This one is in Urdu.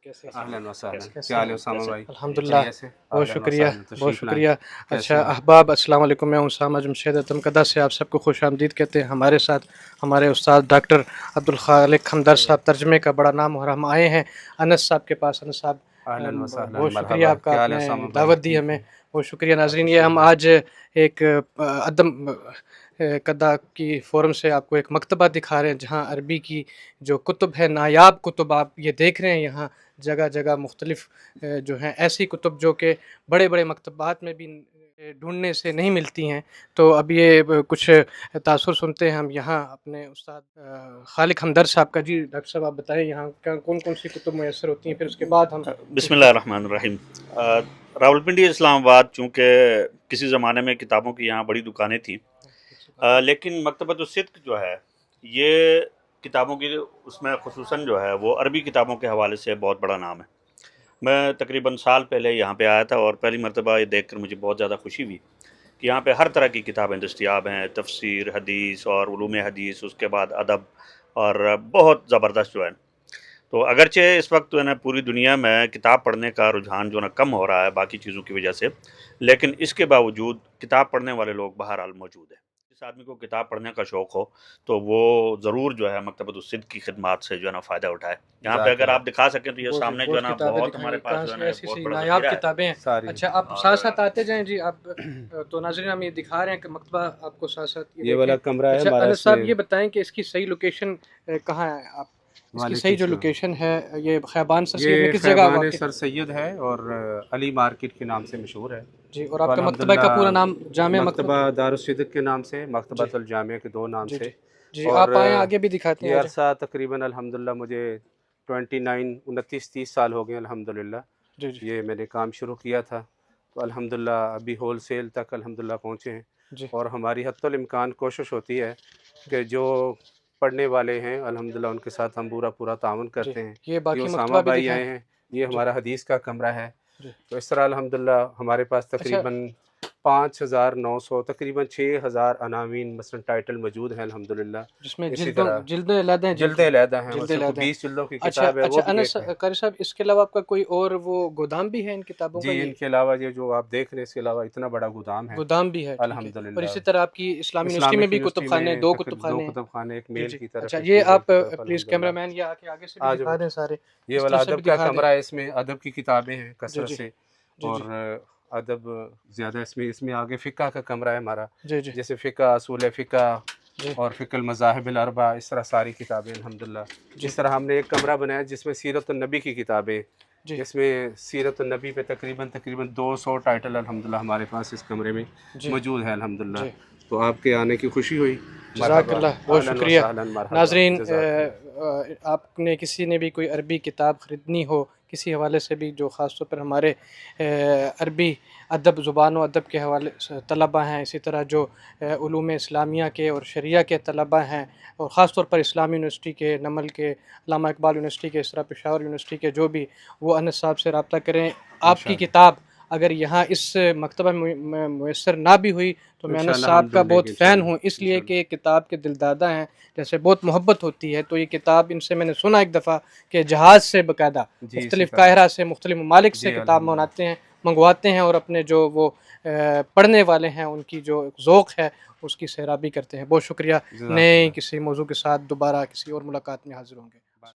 کیسے اہلاً وسہلاً، کیسے کیا حال ہے اسامہ بھائی؟ الحمدللہ، خیریت سے؟ بہت اہلاً شکریہ وسہلاً، بہت تشریف لائیں، شکریہ۔ کیسے اچھا ہیں؟ احباب، السلام علیکم، میں اسامہ جمشید تمکدہ سے آپ سب کو خوش آمدید کہتے ہیں۔ ہمارے ساتھ ہمارے استاد ڈاکٹر عبدالخالق ہمدرد صاحب، ترجمے کا بڑا نام، اور ہم آئے ہیں انس صاحب کے پاس۔ انس صاحب اہلاً وسہلاً، بہت شکریہ مرحبا، آپ کا، کیا آپ حال ہے نے اسامہ بھائی؟ دعوت دی ٹھیک ہمیں، ہے، بہت شکریہ۔ آپ ناظرین، یہ تشریف ہم لائیں۔ آج ایک ادب قدا کی فورم سے آپ کو ایک مکتبہ دکھا رہے ہیں، جہاں عربی کی جو کتب ہے، نایاب کتب آپ یہ دیکھ رہے ہیں یہاں جگہ جگہ مختلف جو ہیں ایسی کتب جو کہ بڑے بڑے مکتبات میں بھی ڈھونڈنے سے نہیں ملتی ہیں۔ تو اب یہ کچھ تاثر سنتے ہیں ہم یہاں اپنے استاد خالق ہمدرد صاحب کا۔ جی ڈاکٹر صاحب، آپ بتائیں یہاں کون کون سی کتب میسر ہوتی ہیں، پھر اس کے بعد ہم بسم اللہ الرحمن الرحیم۔ راولپنڈی اسلام آباد چونکہ کسی زمانے میں کتابوں کی یہاں بڑی دکانیں تھیں، لیکن مکتبۃ الصدق جو ہے یہ کتابوں کی اس میں خصوصاً جو ہے وہ عربی کتابوں کے حوالے سے بہت بڑا نام ہے۔ میں تقریباً سال پہلے یہاں پہ آیا تھا اور پہلی مرتبہ یہ دیکھ کر مجھے بہت زیادہ خوشی ہوئی کہ یہاں پہ ہر طرح کی کتابیں دستیاب ہیں، تفسیر، حدیث اور علوم حدیث، اس کے بعد ادب، اور بہت زبردست جو ہے۔ تو اگرچہ اس وقت جو ہے نا پوری دنیا میں کتاب پڑھنے کا رجحان جو ہے نا کم ہو رہا ہے باقی چیزوں کی وجہ سے، لیکن اس کے باوجود کتاب پڑھنے والے لوگ بہرحال موجود ہیں۔ جس آدمی کو کتاب پڑھنے کا شوق ہو تو وہ ضرور جو ہے مکتبۃ الصدق کی خدمات سے جو ہے نا فائدہ اٹھائے۔ یہاں پہ جزاک اگر اللہ، آپ دکھا سکیں تو یہ سامنے جو ہے بہت نا کتابیں بہت دکھائیں ہمارے گے، پاس کہاں جو ہے سے نا ایک ایسی بہت سی بڑا نایاب ذخیرہ ہے کتابیں ہیں۔ ساری اچھا، آپ ساتھ ساتھ آتے جائیں جی، آپ تو ناظرین ہم یہ دکھا رہے ہیں کہ مکتبہ آپ کو ساتھ ساتھ یہ والا دیکھیں۔ کمرہ ہے اچھا ہمارا، انس اس صاحب، میں یہ بتائیں کہ اس کی صحیح لوکیشن کہاں ہے؟ آپ اس کی وعلیکم صحیح جو السلام۔ لوکیشن ہے، یہ خیبان سر سید میں یہ کس جگہ خیبان واقع؟ سر سید ہے اور علی مارکیٹ کے نام سے مشہور ہے۔ جی، اور تو آپ کا مکتبہ کا پورا نام جامع مکتبہ دارالصدق کے نام سے، جی مکتبۃ الجامع کے دو نام جی سے۔ جی جی، اور آپ آئیں، آگے بھی دکھاتے ہیں، یہ آ جائیں۔ عرصہ تقریباً الحمدللہ مجھے 29 سال ہو گئے الحمدللہ، جی جی یہ میں نے کام شروع کیا تھا۔ تو الحمدللہ ابھی ہول سیل تک الحمدللہ پہنچے ہیں، جی اور ہماری حتی الامکان کوشش ہوتی ہے کہ جو پڑھنے والے ہیں الحمدللہ ان کے ساتھ ہم پورا تعاون جی، کرتے ہیں۔ یہ یہ باقی اسامہ مکتبہ بھی بھائی دکھائیں۔ آئے ہیں، یہ جی ہمارا حدیث کا کمرہ ہے۔ جی، تو اس طرح الحمدللہ ہمارے پاس اچھا، تقریباً 5900 تقریباً 6000 عناوین مثلا ٹائٹل موجود ہیں الحمدللہ۔ جس میں اسی طرح جلدیں علیحدہ ہیں جن کی، جلدیں علیحدہ ہیں، جلدیں مثلا کوئی علیحدہ ہیں۔ 20 جلدوں کی اچھا کتاب ہے اچھا، وہ بھی انس ایک ہے۔ قاری صاحب، اس کے علاوہ آپ کا کوئی اور وہ گودام بھی ہے ان کتابوں کا؟ جی، ان یہ کے علاوہ یہ جو آپ دیکھ رہے ہیں اس کے علاوہ اتنا بڑا گودام ہے گودام بھی ہے، ٹھیک ہے۔ اور الحمدللہ۔ اسی طرح آپ کی اسلامی یونیورسٹی میں اسلامک بھی کتب یونیورسٹی خانے ہیں، میں دو کتب دو خانے ہیں۔ کتب خانے، ایک جی میل جی، کی طرف اچھا، ایک یہ فیمیل آپ کی طرف پلیز الحمدللہ۔ کیمرہ مین یہ آگے سے بھی آج دکھا دیں سارے، یہ اس والا طرح سے بھی ادب کا دکھا دیں۔ کمرہ ہے، اس میں ادب کی کتابیں ہیں جی کثرت جی سے، جی اور جی ادب زیادہ اس میں آگے فقہ کا کمرہ ہے ہمارا، جی جی جیسے فقہ، اصول فقہ جی اور فقہ المذاہب الاربعہ، اس طرح ساری کتابیں الحمدللہ۔ جی اس طرح ہم نے ایک کمرہ بنایا جس میں سیرت النبی کی کتابیں، جی جس میں سیرت النبی پہ تقریباً 200 ٹائٹل الحمدللہ ہمارے پاس اس کمرے میں جی موجود ہے الحمدللہ۔ جی، تو آپ کے آنے کی خوشی ہوئی، جزاک مرحبا، اللہ، بہت اہلاً شکریہ۔ وسہلاً، مرحبا، ناظرین، جزاک اللہ۔ آپ نے کسی نے بھی کوئی عربی کتاب خریدنی ہو کسی حوالے سے بھی، جو خاص طور پر ہمارے عربی ادب، زبان و ادب کے حوالے سے طلبہ ہیں، اسی طرح جو علوم اسلامیہ کے اور شریعہ کے طلبہ ہیں، اور خاص طور پر اسلامی یونیورسٹی کے، نمل کے، علامہ اقبال یونیورسٹی کے، اس طرح پشاور یونیورسٹی کے، جو بھی، وہ انس صاحب سے رابطہ کریں۔ آپ کی انشاءاللہ کتاب اگر یہاں اس مکتبہ میں میسر نہ بھی ہوئی تو میں انس انشاءاللہ ہم صاحب کا ڈھونڈیں بہت گے، فین انشاءاللہ ہوں، اس لیے انشاءاللہ۔ کہ کتاب کے دلدادہ ہیں، جیسے بہت محبت ہوتی ہے۔ تو یہ کتاب ان سے میں نے سنا ایک دفعہ کہ جہاز سے باقاعدہ جی، اسی مختلف طرح، قاہرہ سے، مختلف ممالک سے جی کتاب الحمدللہ، منگواتے ہیں، اور اپنے جو وہ پڑھنے والے ہیں ان کی جو ذوق ہے اس کی سیرابی کرتے ہیں۔ بہت شکریہ۔ جزاک نئے اللہ۔ کسی موضوع کے ساتھ دوبارہ کسی اور ملاقات میں حاضر ہوں گے۔